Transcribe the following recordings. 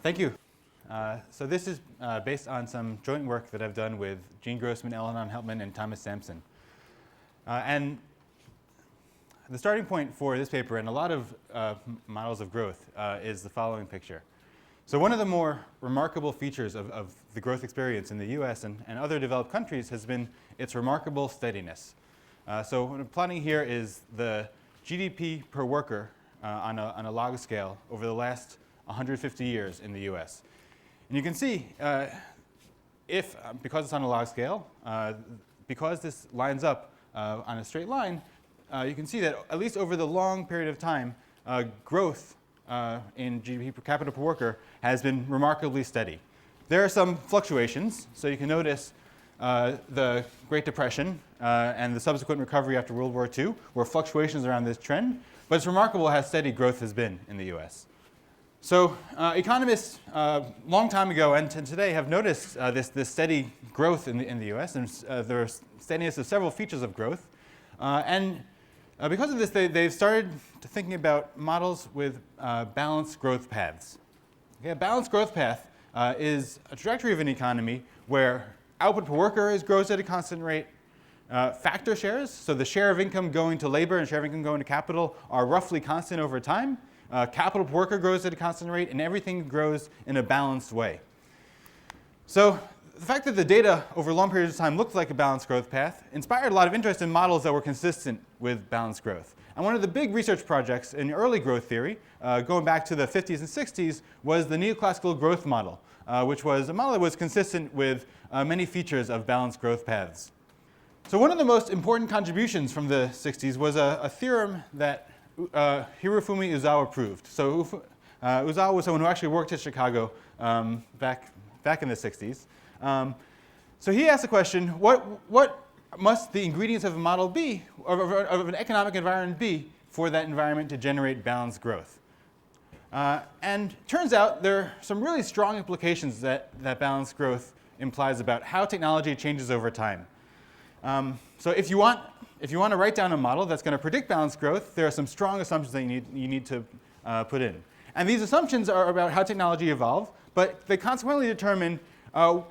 Thank you. So this is based on some joint work that I've done with Gene Grossman, Eleanor Helpman, and Thomas Sampson. And the starting point for this paper and a lot of models of growth is the following picture. So one of the more remarkable features of the growth experience in the US and other developed countries has been its remarkable steadiness. So what I'm plotting here is the GDP per worker on a log scale over the last 150 years in the US. And you can see because it's on a log scale, because this lines up on a straight line, you can see that at least over the long period of time, growth in GDP per capita per worker has been remarkably steady. There are some fluctuations. So you can notice the Great Depression and the subsequent recovery after World War II were fluctuations around this trend. But it's remarkable how steady growth has been in the US. So economists long time ago and today have noticed this steady growth in the US. And there are steadiness of several features of growth. Because of this, they've started thinking about models with balanced growth paths. Okay, a balanced growth path is a trajectory of an economy where output per worker grows at a constant rate. Factor shares, so the share of income going to labor and share of income going to capital, are roughly constant over time. Capital per worker grows at a constant rate, and everything grows in a balanced way. So the fact that the data over long periods of time looked like a balanced growth path inspired a lot of interest in models that were consistent with balanced growth. And one of the big research projects in early growth theory, going back to the 50s and 60s, was the neoclassical growth model, which was a model that was consistent with many features of balanced growth paths. So one of the most important contributions from the 60s was a theorem that Hirofumi Uzawa proved. So Uzawa was someone who actually worked at Chicago back in the 60s. So he asked the question, what must the ingredients of a model be, of an economic environment be, for that environment to generate balanced growth? And turns out there are some really strong implications that balanced growth implies about how technology changes over time. So if you want to write down a model that's going to predict balanced growth, there are some strong assumptions that you need to put in. And these assumptions are about how technology evolves, but they consequently determine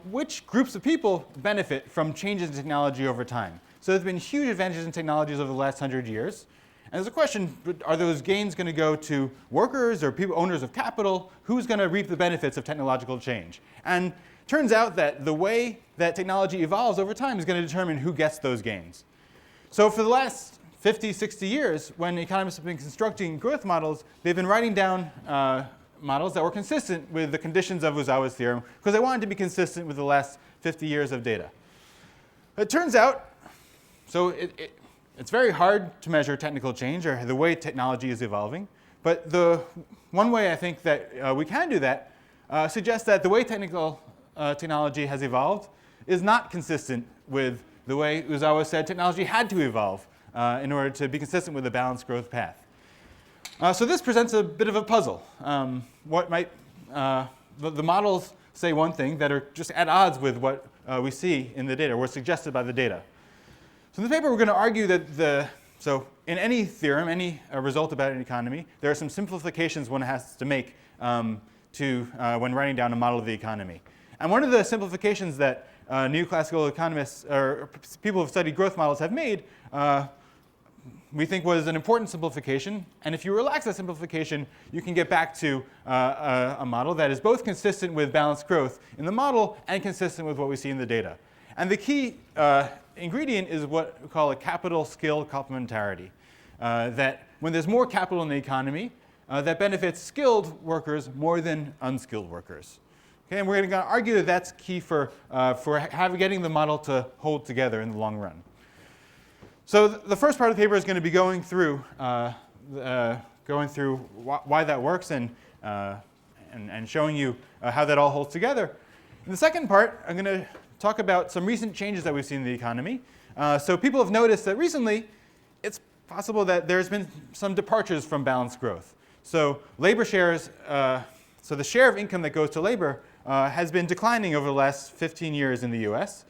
which groups of people benefit from changes in technology over time. So there's been huge advances in technologies over the last 100 years. And there's a question, are those gains going to go to workers or people, owners of capital? Who's going to reap the benefits of technological change? And turns out that the way that technology evolves over time is going to determine who gets those gains. So for the last 50, 60 years, when economists have been constructing growth models, they've been writing down models that were consistent with the conditions of Uzawa's theorem, because they wanted to be consistent with the last 50 years of data. It turns out, so it's very hard to measure technical change or the way technology is evolving. But the one way I think that we can do that suggests that the way technology has evolved is not consistent with the way Uzawa said technology had to evolve in order to be consistent with a balanced growth path. So this presents a bit of a puzzle. The models say one thing that are just at odds with what we see in the data, or suggested by the data. So in the paper, we're going to argue that so in any theorem, any result about an economy, there are some simplifications one has to make when writing down a model of the economy. And one of the simplifications that neoclassical economists or people who have studied growth models have made we think was an important simplification. And if you relax that simplification, you can get back to a model that is both consistent with balanced growth in the model and consistent with what we see in the data. And the key ingredient is what we call a capital skill complementarity. That when there's more capital in the economy, that benefits skilled workers more than unskilled workers. Okay, and we're going to argue that that's key for getting the model to hold together in the long run. So the first part of the paper is going to be going through why that works and showing you how that all holds together. In the second part, I'm going to talk about some recent changes that we've seen in the economy. So people have noticed that recently it's possible that there's been some departures from balanced growth. So labor shares, so the share of income that goes to labor has been declining over the last 15 years in the US.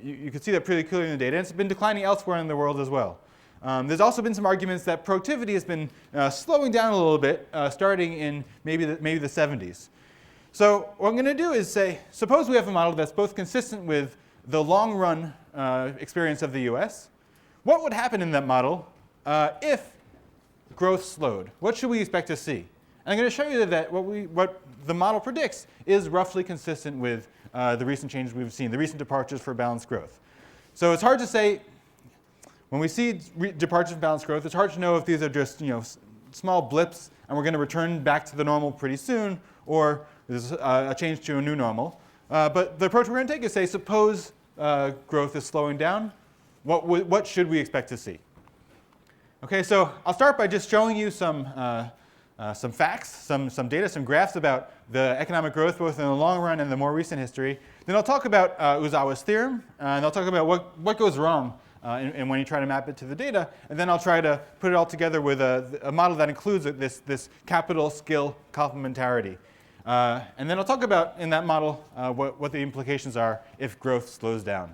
You can see that pretty clearly in the data. And it's been declining elsewhere in the world as well. There's also been some arguments that productivity has been slowing down a little bit, starting in maybe the 70s. So what I'm going to do is say, suppose we have a model that's both consistent with the long-run experience of the US. What would happen in that model if growth slowed? What should we expect to see? And I'm going to show you that what the model predicts is roughly consistent with the recent changes we've seen, the recent departures for balanced growth. So it's hard to say, when we see departures from balanced growth, it's hard to know if these are just small blips and we're going to return back to the normal pretty soon, or there's a change to a new normal. But the approach we're going to take is say, suppose growth is slowing down, what should we expect to see? Okay, so I'll start by just showing you some facts, some data, some graphs about the economic growth both in the long run and the more recent history. Then I'll talk about Ottos Theorem, and I'll talk about what goes wrong and when you try to map it to the data. And then I'll try to put it all together with a model that includes this capital skill complementarity. And then I'll talk about, in that model, what the implications are if growth slows down.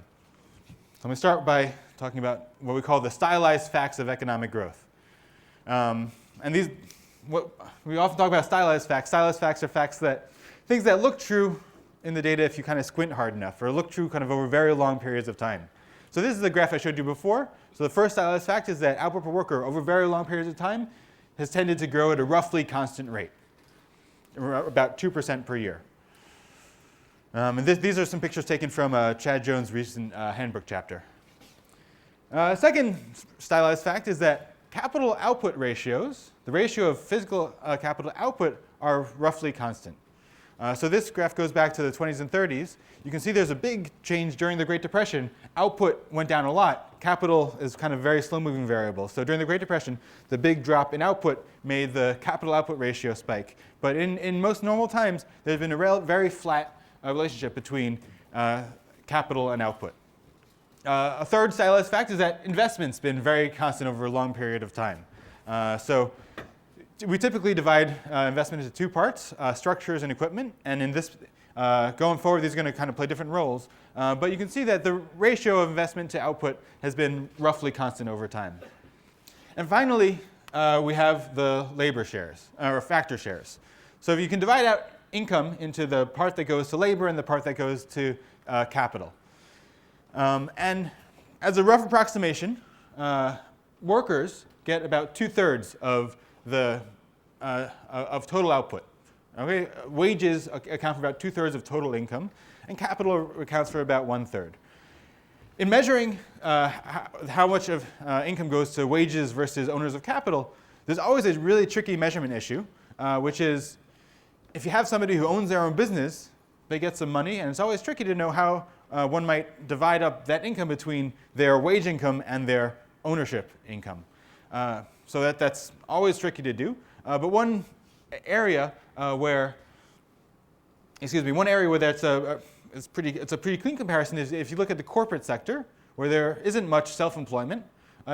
So let me start by talking about what we call the stylized facts of economic growth. And we often talk about stylized facts. Stylized facts are things that look true in the data if you kind of squint hard enough, or look true kind of over very long periods of time. So this is the graph I showed you before. So the first stylized fact is that output per worker over very long periods of time has tended to grow at a roughly constant rate, about 2% per year. And these are some pictures taken from Chad Jones' recent handbook chapter. Second stylized fact is that capital output ratios, the ratio of physical capital output, are roughly constant. So this graph goes back to the 20s and 30s. You can see there's a big change during the Great Depression. Output went down a lot. Capital is kind of a very slow-moving variable. So during the Great Depression, the big drop in output made the capital output ratio spike. But in most normal times, there's been a very flat relationship between capital and output. A third stylized fact is that investment's been very constant over a long period of time. So we typically divide investment into two parts, structures and equipment. And in this, going forward, these are going to kind of play different roles. But you can see that the ratio of investment to output has been roughly constant over time. And finally, we have the labor shares, or factor shares. So if you can divide out income into the part that goes to labor and the part that goes to capital. And as a rough approximation, workers get about 2/3 of total output. Okay? Wages account for about 2/3 of total income, and capital accounts for about 1/3. In measuring how much of income goes to wages versus owners of capital, there's always a really tricky measurement issue, which is if you have somebody who owns their own business, they get some money, and it's always tricky to know how one might divide up that income between their wage income and their ownership income. So that's always tricky to do. But one area where that's it's a pretty clean comparison is if you look at the corporate sector, where there isn't much self-employment.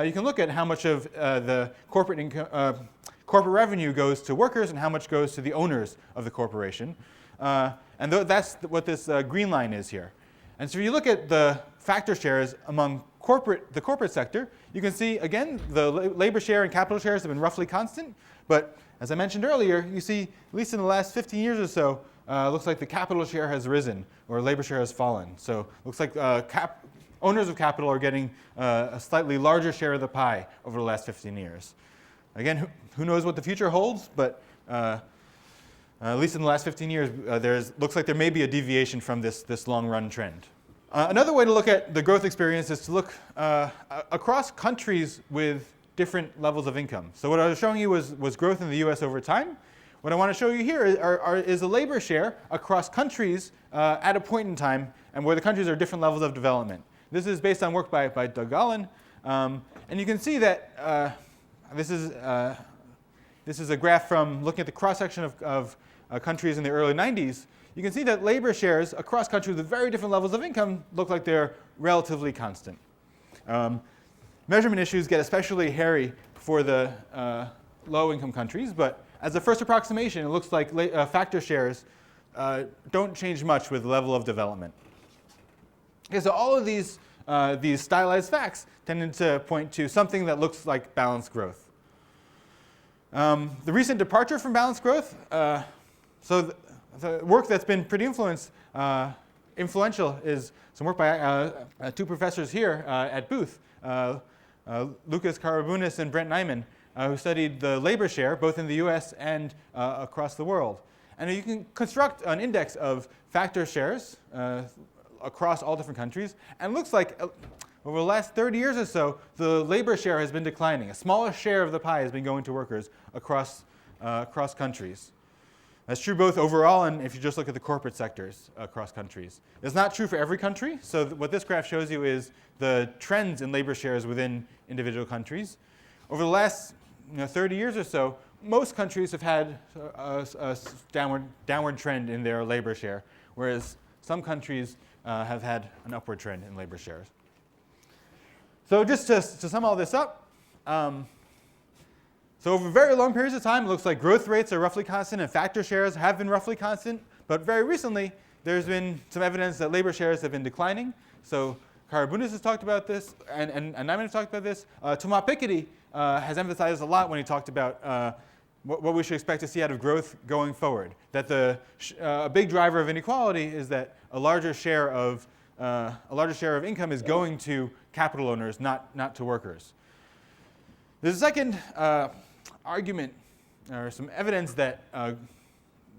You can look at how much of the corporate income, corporate revenue goes to workers and how much goes to the owners of the corporation. And that's what this green line is here. And so if you look at the factor shares among the corporate sector, you can see, again, the labor share and capital shares have been roughly constant. But as I mentioned earlier, you see, at least in the last 15 years or so, looks like the capital share has risen or labor share has fallen. So it looks like owners of capital are getting a slightly larger share of the pie over the last 15 years. Again, who knows what the future holds, but at least in the last 15 years, looks like there may be a deviation from this long-run trend. Another way to look at the growth experience is to look across countries with different levels of income. So what I was showing you was growth in the US over time. What I want to show you here is a labor share across countries at a point in time and where the countries are different levels of development. This is based on work by Doug Gallen. And you can see that this is a graph from looking at the cross-section of countries in the early 90s. You can see that labor shares across countries with very different levels of income look like they're relatively constant. Measurement issues get especially hairy for the low-income countries, but as a first approximation, it looks like factor shares don't change much with the level of development. Okay, so all of these these stylized facts tended to point to something that looks like balanced growth. The recent departure from balanced growth, so the work that's been pretty influential is some work by two professors here at Booth, Lucas Karabunis and Brent Nyman, who studied the labor share both in the US and across the world. And you can construct an index of factor shares across all different countries, and it looks like over the last 30 years or so, the labor share has been declining. A smaller share of the pie has been going to workers across countries. That's true both overall and if you just look at the corporate sectors across countries. It's not true for every country. So what this graph shows you is the trends in labor shares within individual countries. Over the last 30 years or so, most countries have had a downward trend in their labor share, whereas some countries have had an upward trend in labor shares. So just to sum all this up, so over very long periods of time, it looks like growth rates are roughly constant and factor shares have been roughly constant. But very recently, there's been some evidence that labor shares have been declining. So Karabunis has talked about this, and Nyman has talked about this. Thomas Piketty has emphasized a lot when he talked about what we should expect to see out of growth going forward. That a big driver of inequality is that a larger share of income is going to capital owners, not to workers. There's a second argument, or some evidence that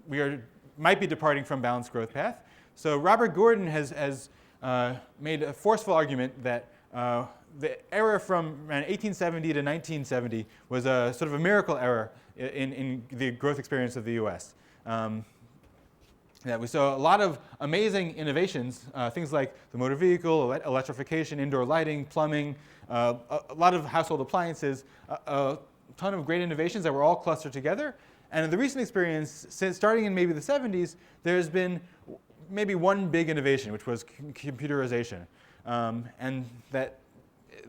we might be departing from balanced growth path. So Robert Gordon has made a forceful argument that the error from around 1870 to 1970 was a sort of a miracle error in the growth experience of the US. That we saw a lot of amazing innovations, things like the motor vehicle, electrification, indoor lighting, plumbing, a lot of household appliances, a ton of great innovations that were all clustered together. And in the recent experience, since starting in maybe the 70s, there's been maybe one big innovation, which was computerization. And that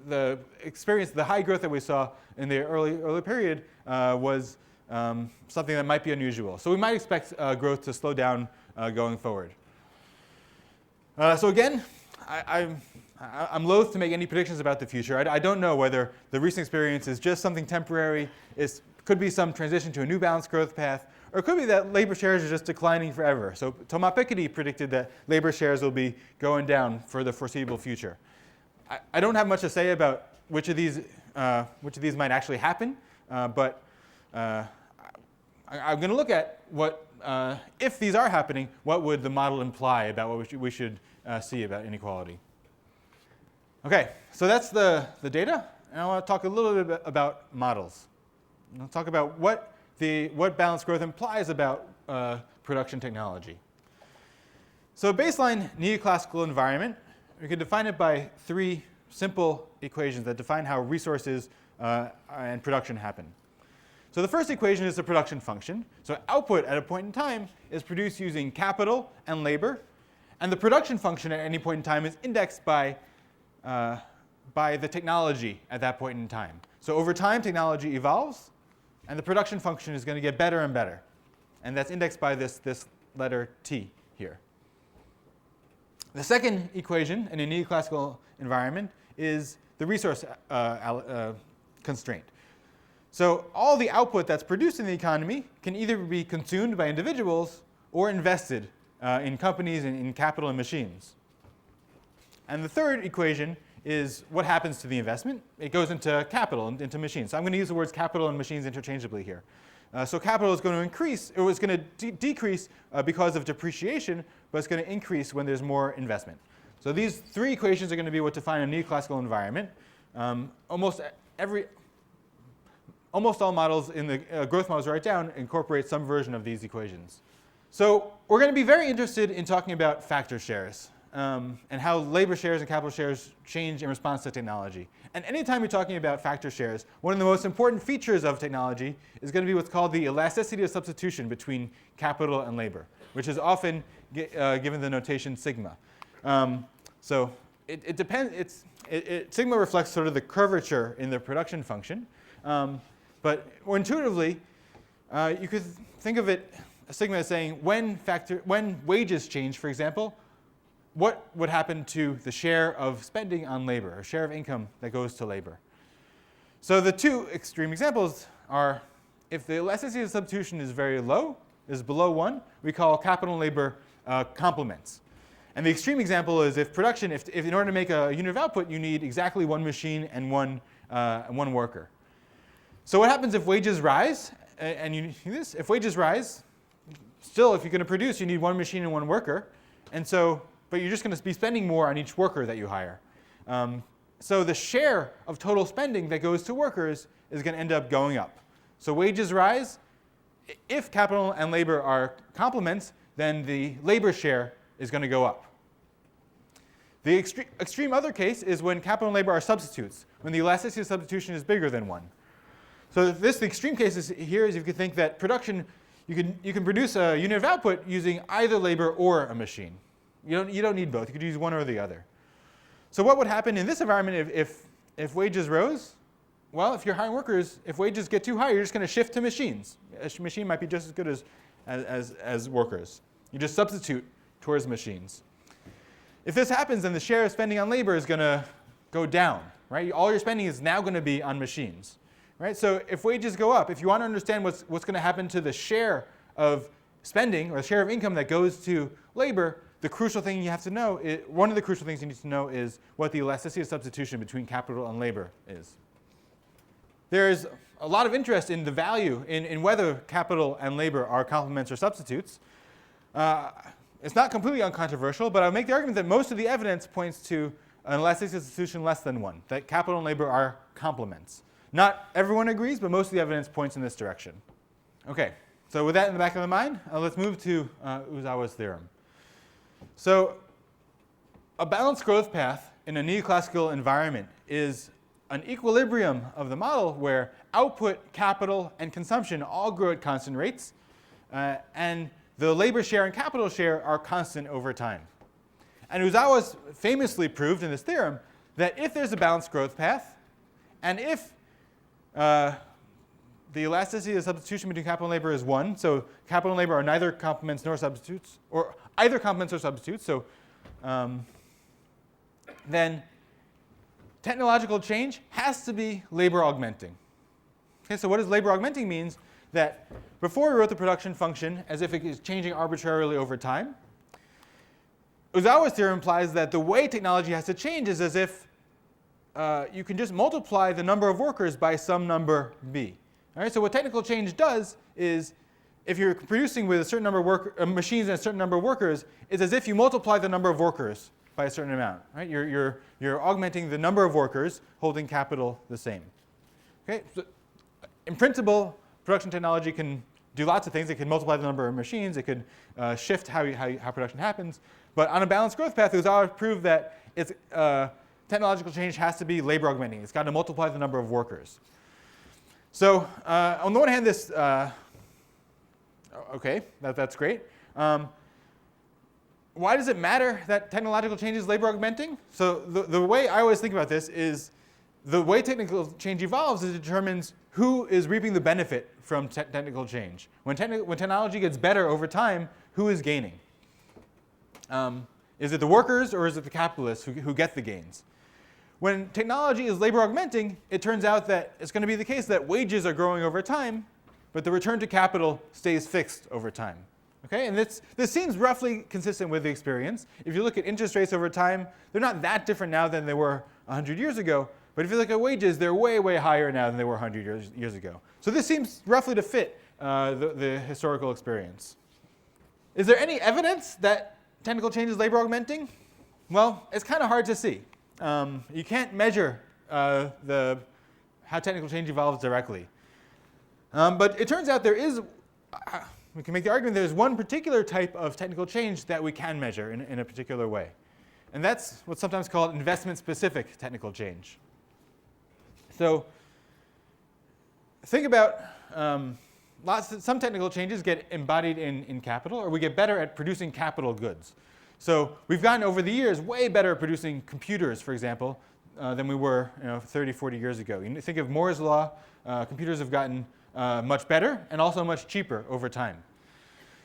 the experience, the high growth that we saw in the early period was something that might be unusual. So we might expect growth to slow down going forward. So again, I'm loath to make any predictions about the future. I don't know whether the recent experience is just something temporary, could be some transition to a new balanced growth path, or it could be that labor shares are just declining forever. So Thomas Piketty predicted that labor shares will be going down for the foreseeable future. I don't have much to say about which of these might actually happen, but I'm going to look at what, if these are happening, what would the model imply about what we should see about inequality. Okay, so that's the data, and I want to talk a little bit about models. I'll talk about what balanced growth implies about production technology. So a baseline neoclassical environment, we can define it by three simple equations that define how resources and production happen. So the first equation is the production function. So output at a point in time is produced using capital and labor. And the production function at any point in time is indexed by the technology at that point in time. So over time, technology evolves, and the production function is going to get better and better. And that's indexed by this letter T here. The second equation in a neoclassical environment is the resource constraint. So all the output that's produced in the economy can either be consumed by individuals or invested in companies and in capital and machines. And the third equation is what happens to the investment. It goes into capital, into machines. So I'm going to use the words capital and machines interchangeably here. So capital is going to increase, or it's going to decrease because of depreciation, but it's going to increase when there's more investment. So these three equations are going to be what define a neoclassical environment. Almost all models in the growth models right down incorporate some version of these equations. So we're going to be very interested in talking about factor shares and how labor shares and capital shares change in response to technology. And anytime you're talking about factor shares, one of the most important features of technology is going to be what's called the elasticity of substitution between capital and labor, which is often given the notation sigma. So it depends. Sigma reflects sort of the curvature in the production function. But more intuitively, you could think of it, sigma as saying when wages change, for example, what would happen to the share of spending on labor, or share of income that goes to labor. So the two extreme examples are, if the elasticity of substitution is very low, is below 1, we call capital and labor complements. And the extreme example is if production, if in order to make a unit of output, you need exactly one machine and one worker. So what happens if wages rise? And you see this, if wages rise, still if you're going to produce, you need one machine and one worker. And so, but you're just going to be spending more on each worker that you hire. So the share of total spending that goes to workers is going to end up going up. So wages rise. If capital and labor are complements, then the labor share is going to go up. The extreme other case is when capital and labor are substitutes, when the elasticity of substitution is bigger than 1. So the extreme case here is if you think that production, you can produce a unit of output using either labor or a machine. You don't need both. You could use one or the other. So what would happen in this environment if wages rose? Well, if you're hiring workers, if wages get too high, you're just going to shift to machines. A machine might be just as good as workers. You just substitute towards machines. If this happens, then the share of spending on labor is going to go down. Right? All your spending is now going to be on machines. Right? So if wages go up, if you want to understand what's going to happen to the share of spending or the share of income that goes to labor, the crucial thing you have to know, one of the crucial things you need to know is what the elasticity of substitution between capital and labor is. There's a lot of interest in the value, in whether capital and labor are complements or substitutes. It's not completely uncontroversial, but I'll make the argument that most of the evidence points to an elasticity of substitution less than 1, that capital and labor are complements. Not everyone agrees, but most of the evidence points in this direction. OK, so with that in the back of the mind, let's move to Ozawa's theorem. So a balanced growth path in a neoclassical environment is an equilibrium of the model where output, capital, and consumption all grow at constant rates, and the labor share and capital share are constant over time. And Ozawa famously proved in this theorem that if there's a balanced growth path, and if the elasticity of substitution between capital and labor is 1, so capital and labor are neither complements nor substitutes, or either complements or substitutes, so then technological change has to be labor augmenting. Okay, so what does labor augmenting means? That before we wrote the production function as if it is changing arbitrarily over time, Ozawa's theorem implies that the way technology has to change is as if you can just multiply the number of workers by some number b. All right, so what technical change does is if you're producing with a certain number of machines and a certain number of workers, it's as if you multiply the number of workers by a certain amount. Right? You're augmenting the number of workers, holding capital the same. Okay? So in principle, production technology can do lots of things. It can multiply the number of machines. It could shift how production happens. But on a balanced growth path, Ozawa proved that technological change has to be labor augmenting. It's got to multiply the number of workers. So on the one hand, this OK, that's great. Why does it matter that technological change is labor augmenting? So the way I always think about this is the way technical change evolves is it determines who is reaping the benefit from technical change. When technology gets better over time, who is gaining? Is it the workers or is it the capitalists who get the gains? When technology is labor augmenting, it turns out that it's going to be the case that wages are growing over time, but the return to capital stays fixed over time. Okay? And this seems roughly consistent with the experience. If you look at interest rates over time, they're not that different now than they were 100 years ago. But if you look at wages, they're way, way higher now than they were 100 years ago. So this seems roughly to fit the historical experience. Is there any evidence that technical change is labor augmenting? Well, it's kind of hard to see. You can't measure how technical change evolves directly. But it turns out there is, we can make the argument there's one particular type of technical change that we can measure in a particular way. And that's what's sometimes called investment-specific technical change. So think about some technical changes get embodied in capital, or we get better at producing capital goods. So we've gotten over the years way better at producing computers, for example, than we were 30, 40 years ago. You think of Moore's law, computers have gotten much better and also much cheaper over time.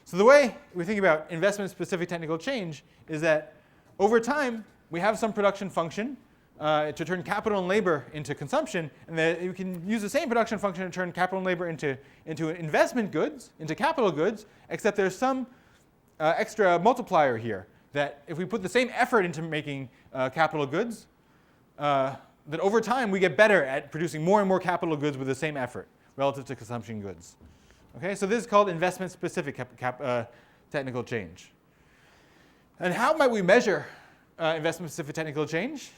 So the way we think about investment-specific technical change is that over time, we have some production function to turn capital and labor into consumption, and that you can use the same production function to turn capital and labor into investment goods, into capital goods, except there's some extra multiplier here, that if we put the same effort into making capital goods, that over time we get better at producing more and more capital goods with the same effort relative to consumption goods. Okay, so this is called investment-specific technical change. And how might we measure investment-specific technical change?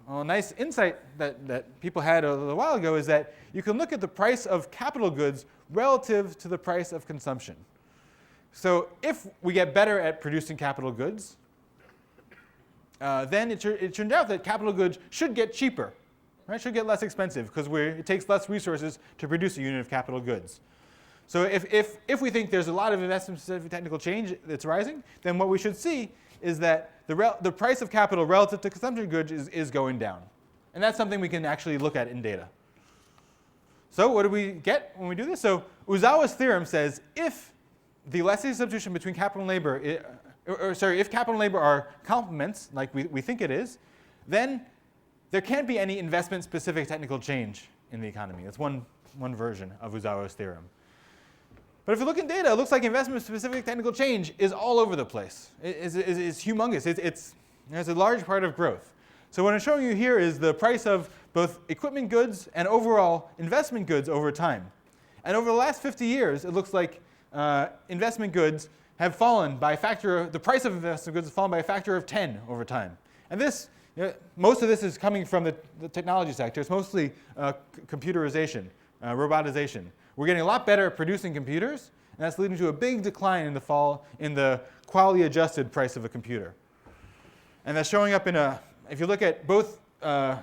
Well, a nice insight that people had a little while ago is that you can look at the price of capital goods relative to the price of consumption. So if we get better at producing capital goods, then it turned out that capital goods should get cheaper, right? Should get less expensive, because it takes less resources to produce a unit of capital goods. So if we think there's a lot of investment-specific technical change that's rising, then what we should see is that the price of capital relative to consumption goods is going down. And that's something we can actually look at in data. So what do we get when we do this? So Ozawa's theorem says if the lessee substitution between capital and labor, if capital and labor are complements, like we think it is, then there can't be any investment-specific technical change in the economy. That's one version of Ozawa's theorem. But if you look in data, it looks like investment-specific technical change is all over the place. It's humongous. It's a large part of growth. So what I'm showing you here is the price of both equipment goods and overall investment goods over time. And over the last 50 years, it looks like investment goods have fallen by a factor. The price of investment goods has fallen by a factor of 10 over time. And this, most of this is coming from the technology sector. It's mostly computerization, robotization. We're getting a lot better at producing computers, and that's leading to a big decline in the fall in the quality-adjusted price of a computer. And that's showing up if you look at both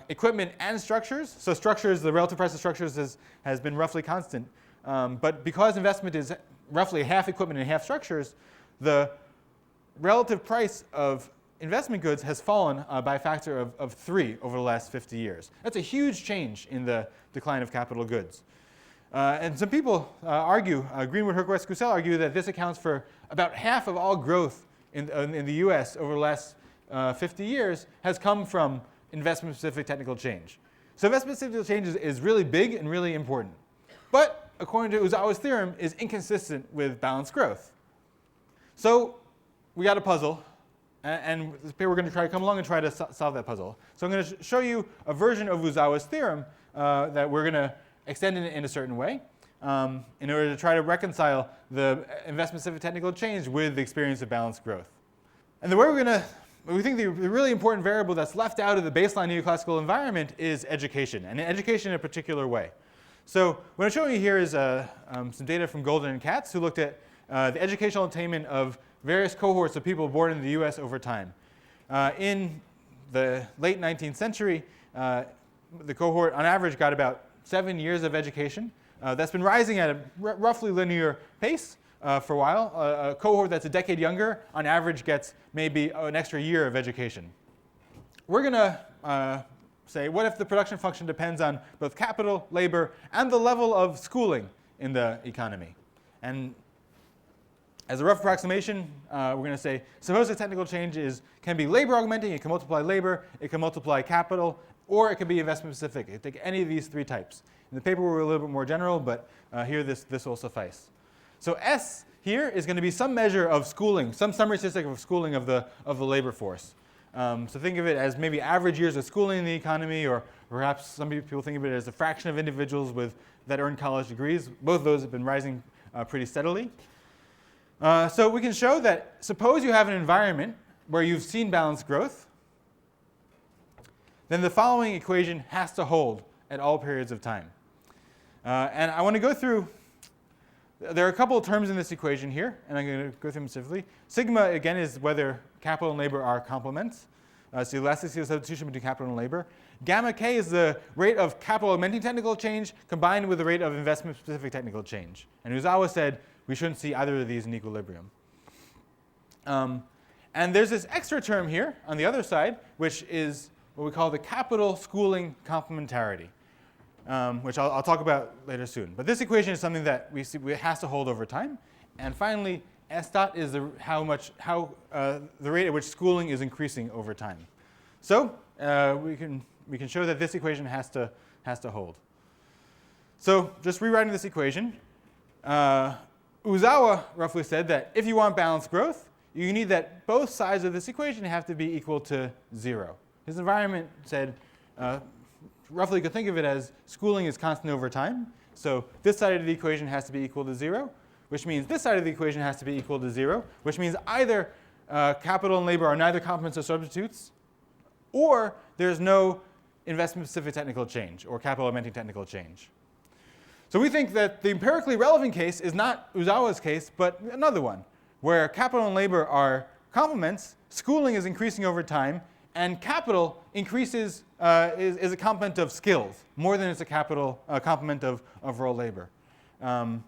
equipment and structures. So structures, the relative price of structures has been roughly constant. But because investment is roughly half equipment and half structures, the relative price of investment goods has fallen by a factor of 3 over the last 50 years. That's a huge change in the decline of capital goods. And some people argue, Greenwood, Herkwest, Kucel argue that this accounts for about half of all growth in the US over the last 50 years has come from investment-specific technical change. So investment-specific change is really big and really important. But according to Ozawa's theorem, is inconsistent with balanced growth. So we got a puzzle. And we're going to try to come along and try to solve that puzzle. So I'm going to show you a version of Ozawa's theorem that we're going to extend in a certain way in order to try to reconcile the investment-specific technical change with the experience of balanced growth. And the way we think the really important variable that's left out of the baseline neoclassical environment is education, and education in a particular way. So what I'm showing you here is some data from Golden and Katz, who looked at the educational attainment of various cohorts of people born in the US over time. In the late 19th century, the cohort on average got about 7 years of education. That's been rising at a roughly linear pace for a while. A cohort that's a decade younger on average gets maybe an extra year of education. We're going to say, what if the production function depends on both capital, labor, and the level of schooling in the economy? And as a rough approximation, we're going to say, suppose the technical change can be labor augmenting, it can multiply labor, it can multiply capital, or it can be investment specific. It can take any of these 3 types. In the paper, we're a little bit more general, but here this will suffice. So S here is going to be some measure of schooling, some summary statistic of schooling of the labor force. So think of it as maybe average years of schooling in the economy, or perhaps some people think of it as a fraction of individuals that earn college degrees. Both of those have been rising pretty steadily. So we can show that suppose you have an environment where you've seen balanced growth, then the following equation has to hold at all periods of time. And I want to go through, there are a couple of terms in this equation here, and I'm going to go through them specifically. Sigma, again, is whether capital and labor are complements. So elasticity of substitution between capital and labor. Gamma k is the rate of capital augmenting technical change combined with the rate of investment-specific technical change. And Ozawa said we shouldn't see either of these in equilibrium. And there's this extra term here on the other side, which is what we call the capital schooling complementarity, which I'll talk about later soon. But this equation is something that we see has to hold over time. And finally, S dot is the rate at which schooling is increasing over time. So we can show that this equation has to hold. So just rewriting this equation, Uzawa roughly said that if you want balanced growth, you need that both sides of this equation have to be equal to 0. His environment said, roughly you could think of it as schooling is constant over time. So this side of the equation has to be equal to 0, which means this side of the equation has to be equal to 0, which means either capital and labor are neither complements or substitutes, or there's no investment-specific technical change or capital-augmenting technical change. So we think that the empirically relevant case is not Uzawa's case, but another one, where capital and labor are complements, schooling is increasing over time, and capital increases is a complement of skills more than it's a complement of raw labor. And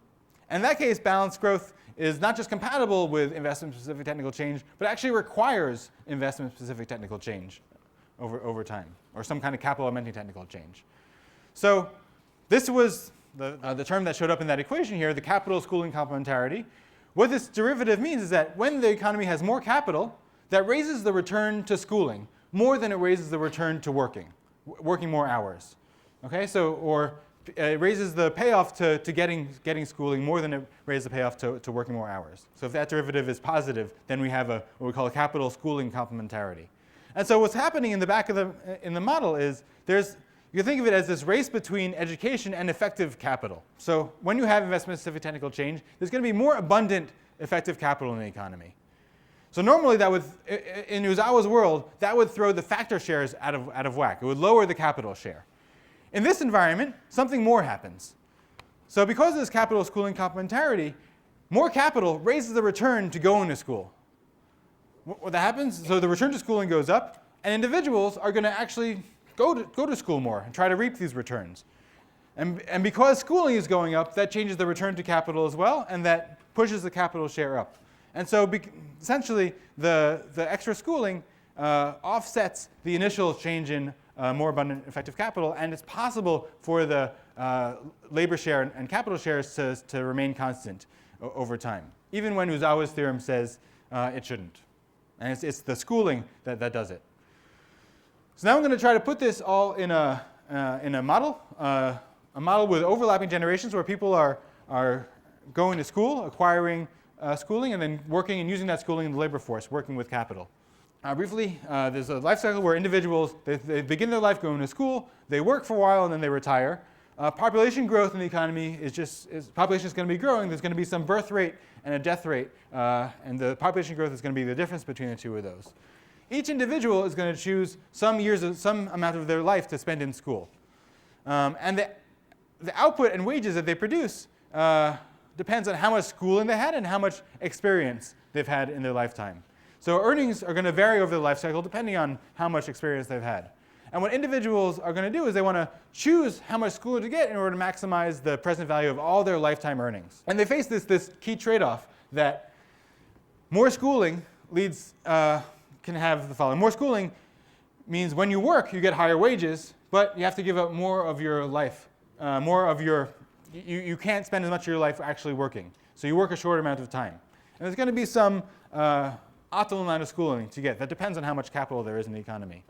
in that case, balanced growth is not just compatible with investment-specific technical change, but actually requires investment-specific technical change over time, or some kind of capital-augmenting technical change. So this was the term that showed up in that equation here, the capital schooling complementarity. What this derivative means is that when the economy has more capital, that raises the return to schooling more than it raises the return to working more hours. Okay, so or it raises the payoff to getting schooling more than it raises the payoff to working more hours. So if that derivative is positive, then we have what we call a capital schooling complementarity. And so what's happening in the back of the model is you can think of it as this race between education and effective capital. So when you have investment-specific technical change, there's going to be more abundant effective capital in the economy. So normally that would, in Uzawa's world, that would throw the factor shares out of whack. It would lower the capital share. In this environment, something more happens. So because of this capital schooling complementarity, more capital raises the return to go into school. What that happens, so the return to schooling goes up, and individuals are going to actually go to school more and try to reap these returns. And because schooling is going up, that changes the return to capital as well, and that pushes the capital share up. And so essentially, the extra schooling offsets the initial change in more abundant effective capital, and it's possible for the labor share and capital shares to remain constant over time, even when Uzawa's theorem says it shouldn't. And it's the schooling that does it. So now I'm going to try to put this all in a model with overlapping generations where people are going to school, acquiring schooling, and then working and using that schooling in the labor force, working with capital. Briefly, there's a life cycle where individuals, they begin their life going to school, they work for a while, and then they retire. Population growth in the economy population is going to be growing. There's going to be some birth rate and a death rate, and the population growth is going to be the difference between the two of those. Each individual is going to choose some amount of their life to spend in school. And the output and wages that they produce depends on how much schooling they had and how much experience they've had in their lifetime. So earnings are going to vary over the life cycle depending on how much experience they've had. And what individuals are going to do is they want to choose how much schooling to get in order to maximize the present value of all their lifetime earnings. And they face this key trade-off that more schooling can have the following. More schooling means when you work, you get higher wages, but you have to give up more of your life, you can't spend as much of your life actually working. So you work a short amount of time. And there's going to be some optimal amount of schooling to get. That depends on how much capital there is in the economy.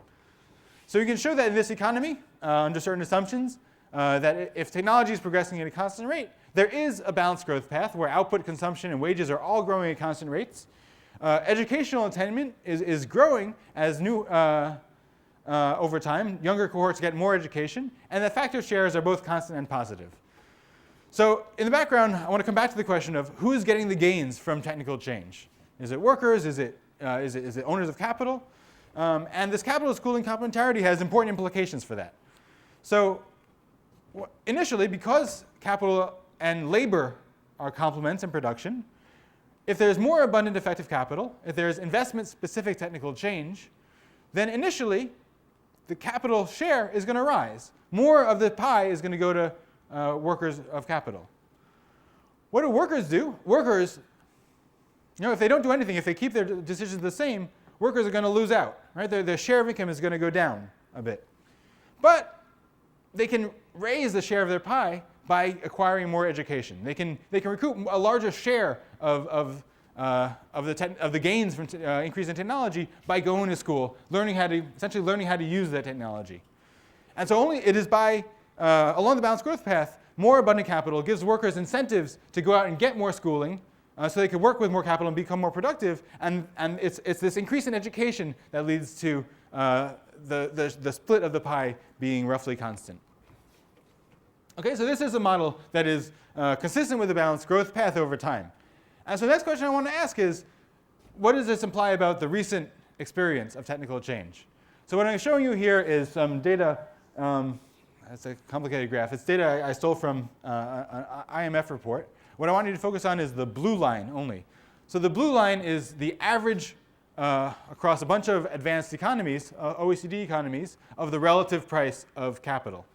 So you can show that in this economy, under certain assumptions, that if technology is progressing at a constant rate, there is a balanced growth path where output, consumption, and wages are all growing at constant rates. Educational attainment is growing as over time. Younger cohorts get more education, and the factor shares are both constant and positive. So in the background, I want to come back to the question of who is getting the gains from technical change. Is it workers? Is it owners of capital? And this capital schooling complementarity has important implications for that. So initially, because capital and labor are complements in production, if there's more abundant effective capital, if there's investment-specific technical change, then initially the capital share is going to rise. More of the pie is going to go to workers of capital. What do workers do? Workers, if they don't do anything, if they keep their decisions the same, workers are going to lose out. Right? Their share of income is going to go down a bit. But they can raise the share of their pie by acquiring more education. They can recoup a larger share of of the gains from increase in technology by going to school, essentially learning how to use that technology. And so it is by, along the balanced growth path, more abundant capital gives workers incentives to go out and get more schooling so they can work with more capital and become more productive. And it's this increase in education that leads to the split of the pie being roughly constant. Okay, so this is a model that is consistent with the balanced growth path over time. And so the next question I want to ask is, what does this imply about the recent experience of technical change? So what I'm showing you here is some data. It's a complicated graph. It's data I stole from an IMF report. What I want you to focus on is the blue line only. So the blue line is the average across a bunch of advanced economies, OECD economies, of the relative price of capital.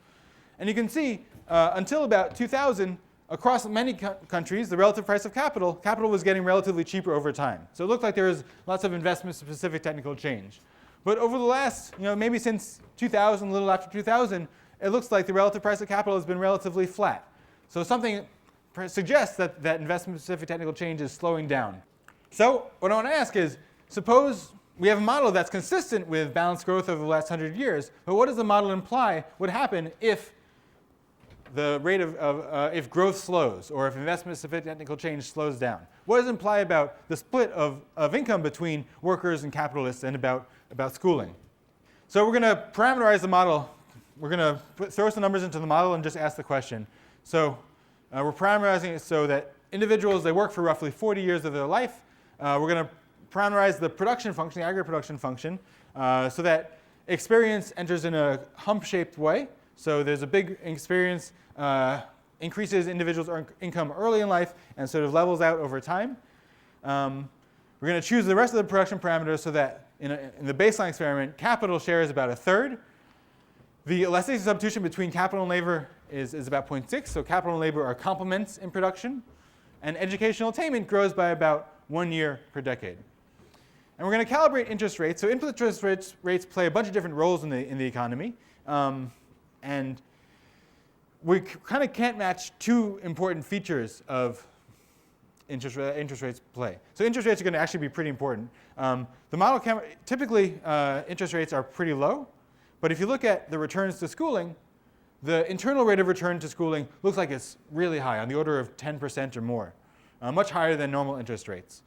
And you can see until about 2000, across many countries, the relative price of capital was getting relatively cheaper over time. So it looked like there was lots of investment-specific technical change. But over the last, maybe since 2000, a little after 2000, it looks like the relative price of capital has been relatively flat. So something suggests that investment-specific technical change is slowing down. So what I want to ask is, suppose we have a model that's consistent with balanced growth over the last 100 years, but what does the model imply would happen if the rate if growth slows, or if investment-specific technical change slows down? What does it imply about the split of income between workers and capitalists and about schooling? So we're going to parameterize the model. We're going to throw some numbers into the model and just ask the question. So we're parameterizing it so that individuals, they work for roughly 40 years of their life. We're going to parameterize the production function, the aggregate production function, so that experience enters in a hump-shaped way. So there's a big experience, increases individuals' income early in life and sort of levels out over time. We're going to choose the rest of the production parameters so that in the baseline experiment, capital share is about 1/3. The elasticity substitution between capital and labor is about 0.6. So capital and labor are complements in production. And educational attainment grows by about 1 year per decade. And we're going to calibrate interest rates. So interest rates play a bunch of different roles in the economy. And we kind of can't match two important features of interest rates play. So interest rates are going to actually be pretty important. The model typically interest rates are pretty low. But if you look at the returns to schooling, the internal rate of return to schooling looks like it's really high, on the order of 10% or more, much higher than normal interest rates.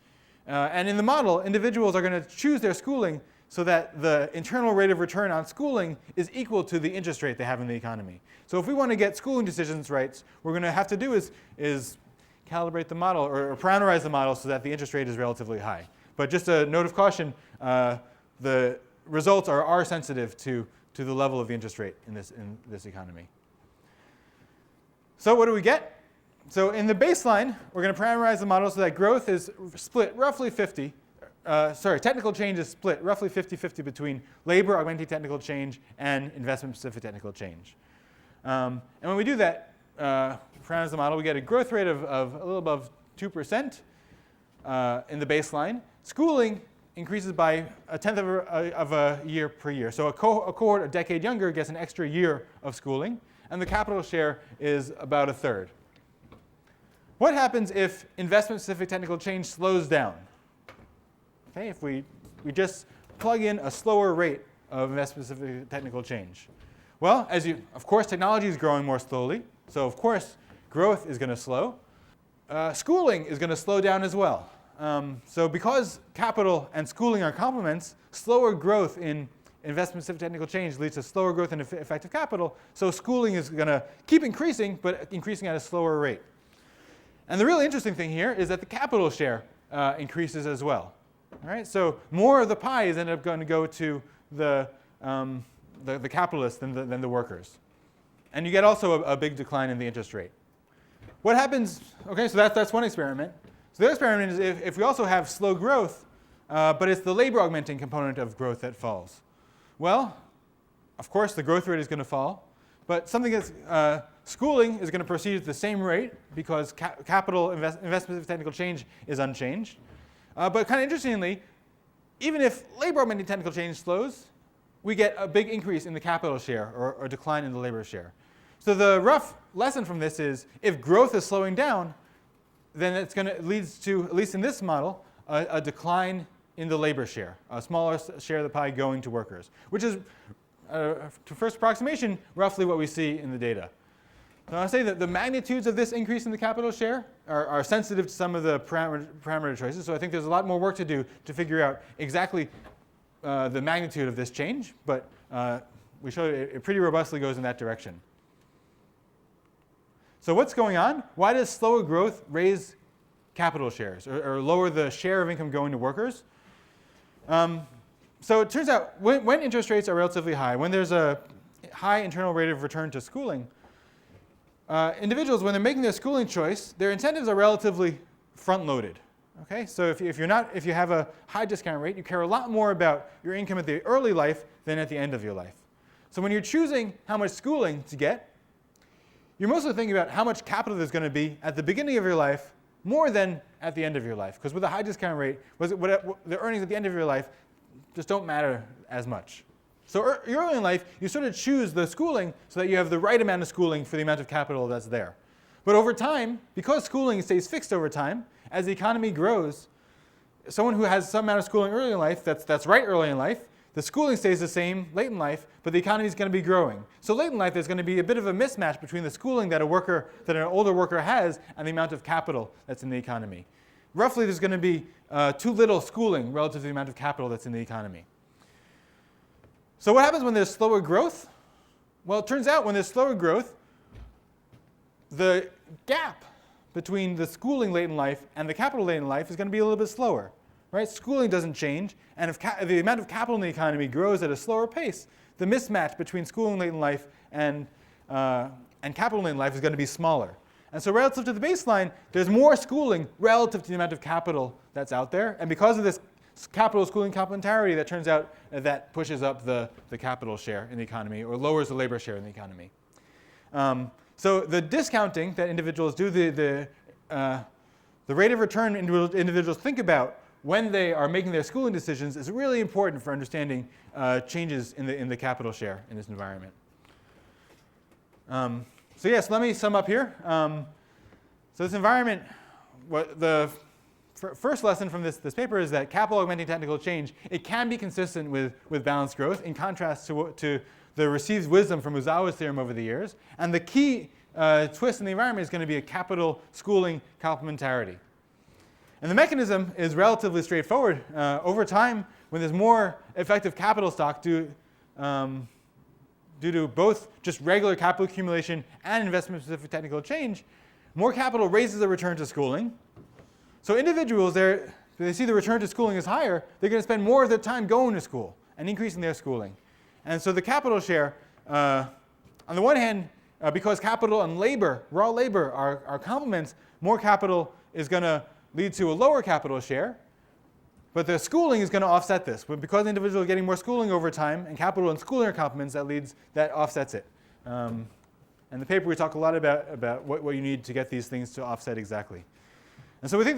And in the model, individuals are going to choose their schooling so that the internal rate of return on schooling is equal to the interest rate they have in the economy. So if we want to get schooling decisions right, what we're going to have to do is calibrate the model or parameterize the model so that the interest rate is relatively high. But just a note of caution, the results are sensitive to the level of the interest rate in this economy. So what do we get? So in the baseline, we're going to parameterize the model so that growth is split roughly 50. Technical change is split roughly 50-50 between labor augmenting technical change and investment-specific technical change. And when we do that, parameterize the model, we get a growth rate of a little above 2% in the baseline. Schooling increases by 1/10 of a year per year. So a cohort a decade younger gets an extra year of schooling, and the capital share is about 1/3. What happens if investment-specific technical change slows down? Okay, if we just plug in a slower rate of investment-specific technical change. Well, of course, technology is growing more slowly, so of course, growth is going to slow. Schooling is going to slow down as well. So because capital and schooling are complements, slower growth in investment-specific technical change leads to slower growth in effective capital. So schooling is going to keep increasing, but increasing at a slower rate. And the really interesting thing here is that the capital share increases as well. All right? So more of the pie is ended up going to go to the capitalists than the workers. And you get also a big decline in the interest rate. What happens? Okay, so that's one experiment. So the other experiment is if we also have slow growth, but it's the labor augmenting component of growth that falls. Well, of course, the growth rate is going to fall. But something that's schooling is going to proceed at the same rate because capital investment technical change is unchanged. But kind of interestingly, even if labor augmenting technical change slows, we get a big increase in the capital share or decline in the labor share. So the rough lesson from this is if growth is slowing down, then it's going to leads to, at least in this model, a decline in the labor share, a smaller share of the pie going to workers, which is, to first approximation, roughly what we see in the data. So I'll say that the magnitudes of this increase in the capital share are sensitive to some of the parameter choices. So I think there's a lot more work to do to figure out exactly the magnitude of this change. But we showed it pretty robustly goes in that direction. So what's going on? Why does slower growth raise capital shares or lower the share of income going to workers? So it turns out when interest rates are relatively high, when there's a high internal rate of return to schooling, individuals, when they're making their schooling choice, their incentives are relatively front-loaded. Okay? So if you have a high discount rate, you care a lot more about your income at the early life than at the end of your life. So when you're choosing how much schooling to get, you're mostly thinking about how much capital there's going to be at the beginning of your life more than at the end of your life. Because with a high discount rate, the earnings at the end of your life just don't matter as much. So early in life, you sort of choose the schooling so that you have the right amount of schooling for the amount of capital that's there. But over time, because schooling stays fixed over time, as the economy grows, someone who has some amount of schooling early in life, that's right early in life, the schooling stays the same late in life, but the economy is going to be growing. So late in life, there's going to be a bit of a mismatch between the schooling that an older worker has and the amount of capital that's in the economy. Roughly, there's going to be too little schooling relative to the amount of capital that's in the economy. So what happens when there's slower growth? Well, it turns out when there's slower growth, the gap between the schooling late in life and the capital late in life is going to be a little bit slower. Right? Schooling doesn't change, and if the amount of capital in the economy grows at a slower pace, the mismatch between schooling late in life and capital late in life is going to be smaller. And so relative to the baseline, there's more schooling relative to the amount of capital that's out there. And because of this capital schooling complementarity, that turns out that pushes up the capital share in the economy or lowers the labor share in the economy. So the discounting that individuals do, the rate of return individuals think about when they are making their schooling decisions is really important for understanding changes in the capital share in this environment. So yes, let me sum up here. So this environment, the first lesson from this paper is that capital augmenting technical change, it can be consistent with balanced growth in contrast to the received wisdom from Ozawa's theorem over the years. And the key twist in the environment is going to be a capital schooling complementarity. And the mechanism is relatively straightforward. Over time, when there's more effective capital stock due to both just regular capital accumulation and investment-specific technical change, more capital raises the return to schooling. So individuals, they see the return to schooling is higher, they're going to spend more of their time going to school and increasing their schooling. And so the capital share, on the one hand, because capital and labor, raw labor, are complements, more capital is going to lead to a lower capital share, but the schooling is going to offset this. But because the individual is getting more schooling over time, and capital and schooling are complements, that offsets it. In the paper, we talk a lot about what you need to get these things to offset exactly. And so we think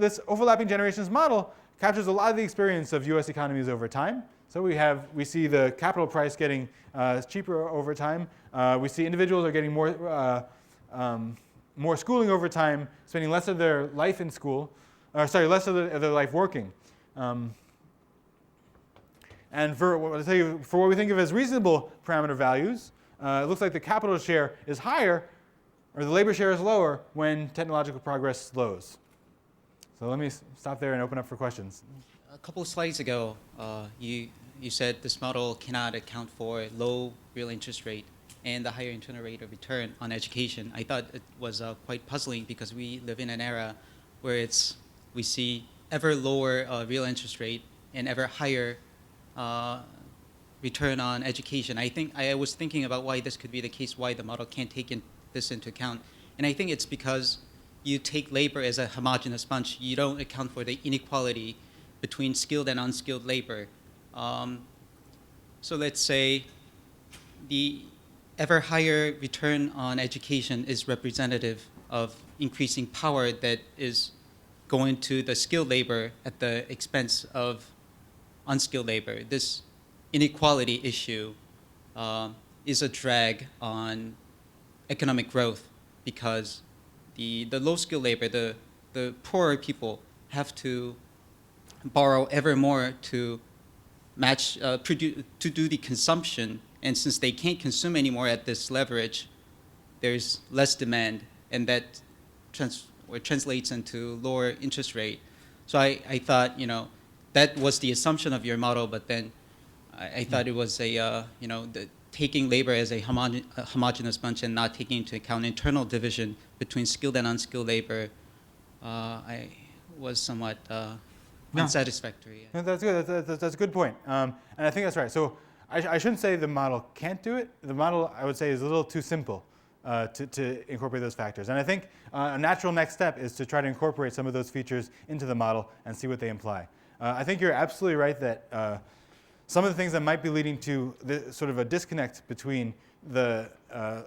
this overlapping generations model captures a lot of the experience of US economies over time. So we see the capital price getting cheaper over time. We see individuals are getting more schooling over time, spending less of their life in school, less of their life working. And for what we think of as reasonable parameter values, it looks like the capital share is higher, or the labor share is lower when technological progress slows. So let me stop there and open up for questions. A couple of slides ago, you said this model cannot account for low real interest rate and the higher internal rate of return on education. I thought it was quite puzzling because we live in an era where we see ever lower real interest rate and ever higher return on education. I was thinking about why this could be the case, why the model can't take this into account. And I think it's because you take labor as a homogeneous bunch. You don't account for the inequality between skilled and unskilled labor. So let's say the ever higher return on education is representative of increasing power that is going to the skilled labor at the expense of unskilled labor. This inequality issue is a drag on economic growth because the low-skilled labor, the the poorer people have to borrow ever more to match, to do the consumption. And since they can't consume anymore at this leverage, there's less demand, and that translates into lower interest rate. So I thought, that was the assumption of your model, but then I thought it was taking labor as a homogeneous bunch and not taking into account internal division between skilled and unskilled labor. I was somewhat unsatisfactory. No, that's good. That's a good point. And I think that's right. So I shouldn't say the model can't do it. The model, I would say, is a little too simple to incorporate those factors. And I think a natural next step is to try to incorporate some of those features into the model and see what they imply. I think you're absolutely right that some of the things that might be leading to the, sort of a disconnect between the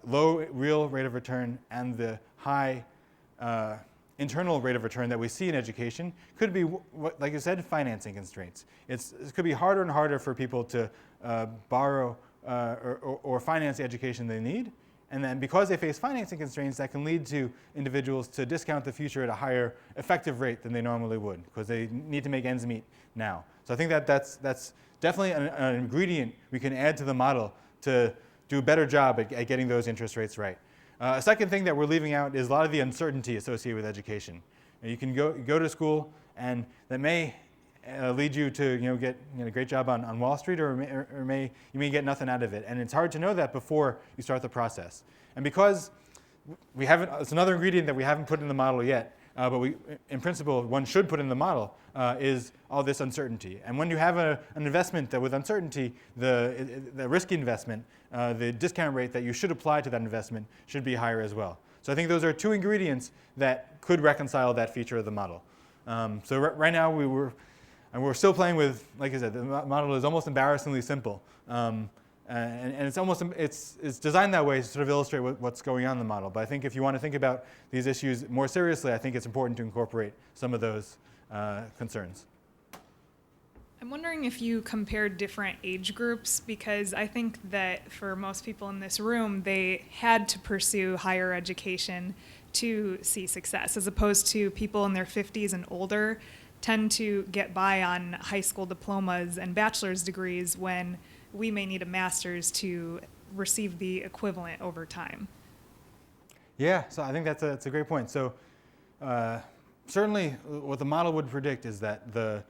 low real rate of return and the high internal rate of return that we see in education could be, like you said, financing constraints. It could be harder and harder for people to borrow or finance the education they need. And then because they face financing constraints, that can lead to individuals to discount the future at a higher effective rate than they normally would, because they need to make ends meet now. So I think that's definitely an ingredient we can add to the model to do a better job at getting those interest rates right. A second thing that we're leaving out is a lot of the uncertainty associated with education. You can go to school, and that may lead you to get a great job on Wall Street, or you may get nothing out of it. And it's hard to know that before you start the process. And because we haven't, it's another ingredient that we haven't put in the model yet, but in principle, one should put in the model, is all this uncertainty. And when you have an investment that with uncertainty, the risky investment, the discount rate that you should apply to that investment should be higher as well. So I think those are two ingredients that could reconcile that feature of the model. So right now we're still playing with, like I said, the model is almost embarrassingly simple. And it's designed that way to sort of illustrate what's going on in the model. But I think if you want to think about these issues more seriously, I think it's important to incorporate some of those concerns. I'm wondering if you compared different age groups, because I think that for most people in this room, they had to pursue higher education to see success, as opposed to people in their 50s and older tend to get by on high school diplomas and bachelor's degrees when we may need a master's to receive the equivalent over time. Yeah, so I think that's a great point. So certainly what the model would predict is that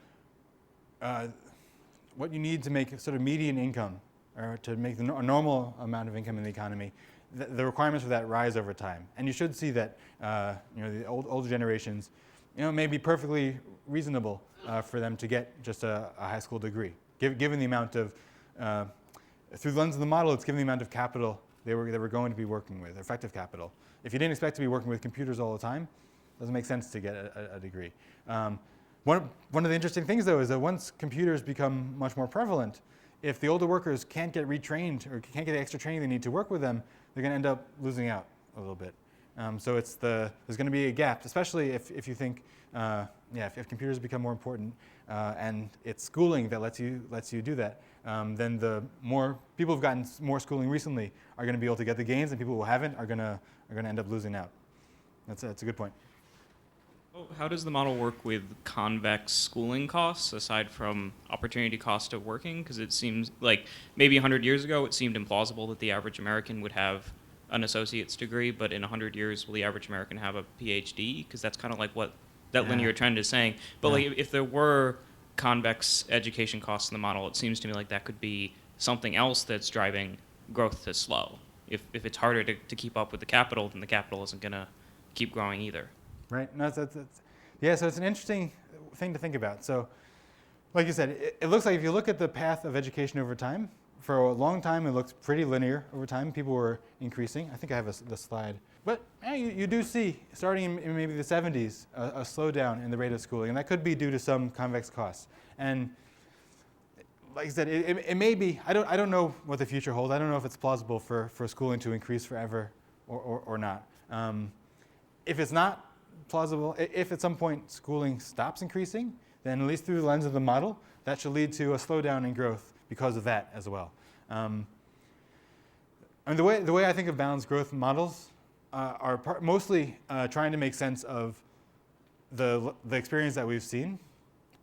what you need to make sort of median income, or to make a normal amount of income in the economy, the requirements for that rise over time. And you should see that the older generations may be perfectly reasonable for them to get just a high school degree, given the amount of, through the lens of the model, it's given the amount of capital they were going to be working with, effective capital. If you didn't expect to be working with computers all the time, it doesn't make sense to get a degree. One of the interesting things, though, is that once computers become much more prevalent, if the older workers can't get retrained or can't get the extra training they need to work with them, they're going to end up losing out a little bit. So there's going to be a gap, especially if you think, if computers become more important and it's schooling that lets you do that, then the more people who've gotten more schooling recently are going to be able to get the gains, and people who haven't are going to end up losing out. That's a good point. How does the model work with convex schooling costs aside from opportunity cost of working? Because it seems like maybe 100 years ago it seemed implausible that the average American would have an associate's degree, but in 100 years will the average American have a PhD? Because that's kind of like what that linear trend is saying. But like if there were convex education costs in the model, it seems to me like that could be something else that's driving growth to slow. If it's harder to keep up with the capital, then the capital isn't going to keep growing either. Right. No, so it's an interesting thing to think about. So, like you said, it looks like if you look at the path of education over time, for a long time it looked pretty linear over time. People were increasing. I think I have the slide. But you do see, starting in maybe the 70s, a slowdown in the rate of schooling. And that could be due to some convex costs. And like I said, it may be, I don't know what the future holds. I don't know if it's plausible for schooling to increase forever or not. If it's not plausible, if at some point schooling stops increasing, then at least through the lens of the model, that should lead to a slowdown in growth because of that as well. The way I think of balanced growth models are mostly trying to make sense of the experience that we've seen,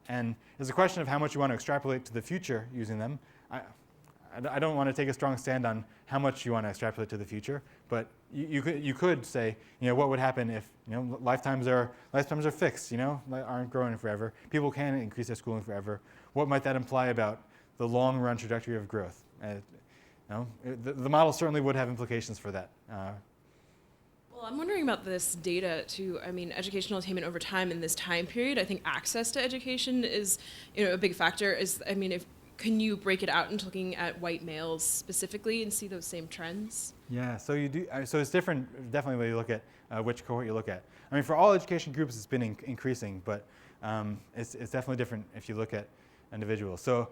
and it's a question of how much you want to extrapolate to the future using them. I don't want to take a strong stand on how much you want to extrapolate to the future, but you could say, what would happen if lifetimes are fixed, aren't growing forever. People can increase their schooling forever. What might that imply about the long run trajectory of growth? The model certainly would have implications for that. Well, I'm wondering about this data too. I mean, educational attainment over time in this time period. I think access to education is, a big factor. Can you break it out into looking at white males specifically and see those same trends? Yeah, so you do. So it's different, definitely, when you look at which cohort you look at. I mean, for all education groups, it's been increasing, but it's definitely different if you look at individuals. So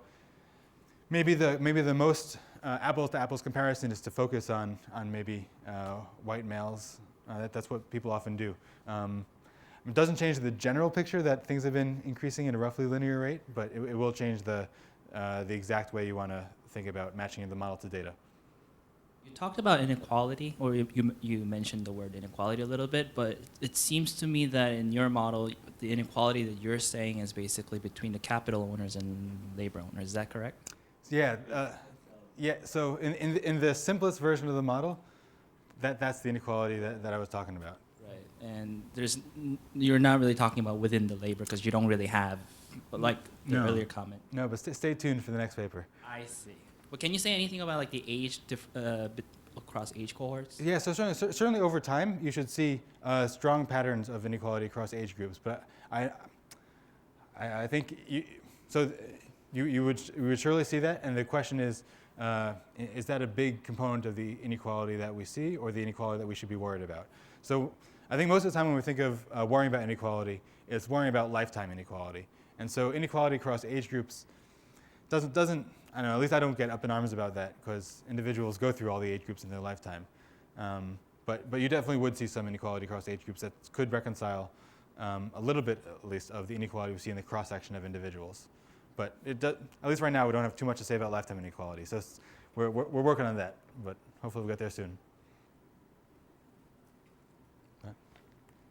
maybe the most apples to apples comparison is to focus on maybe white males. That's what people often do. It doesn't change the general picture that things have been increasing at a roughly linear rate, but it will change the exact way you want to think about matching the model to data. You talked about inequality, or you mentioned the word inequality a little bit, but it seems to me that in your model, the inequality that you're saying is basically between the capital owners and labor owners. Is that correct? Yeah. So in the simplest version of the model, that's the inequality that I was talking about. Right. And you're not really talking about within the labor because you don't really have, like the earlier comment. No, but stay tuned for the next paper. I see. But can you say anything about like the age across age cohorts? Yeah, so certainly over time, you should see strong patterns of inequality across age groups. But I think you would surely see that. And the question is that a big component of the inequality that we see, or the inequality that we should be worried about? So I think most of the time when we think of worrying about inequality, it's worrying about lifetime inequality. And so inequality across age groups doesn't I don't know, at least I don't get up in arms about that, because individuals go through all the age groups in their lifetime. But you definitely would see some inequality across age groups that could reconcile a little bit, at least, of the inequality we see in the cross-section of individuals. But at least right now, we don't have too much to say about lifetime inequality. So we're working on that, but hopefully we'll get there soon. All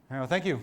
right, well, thank you.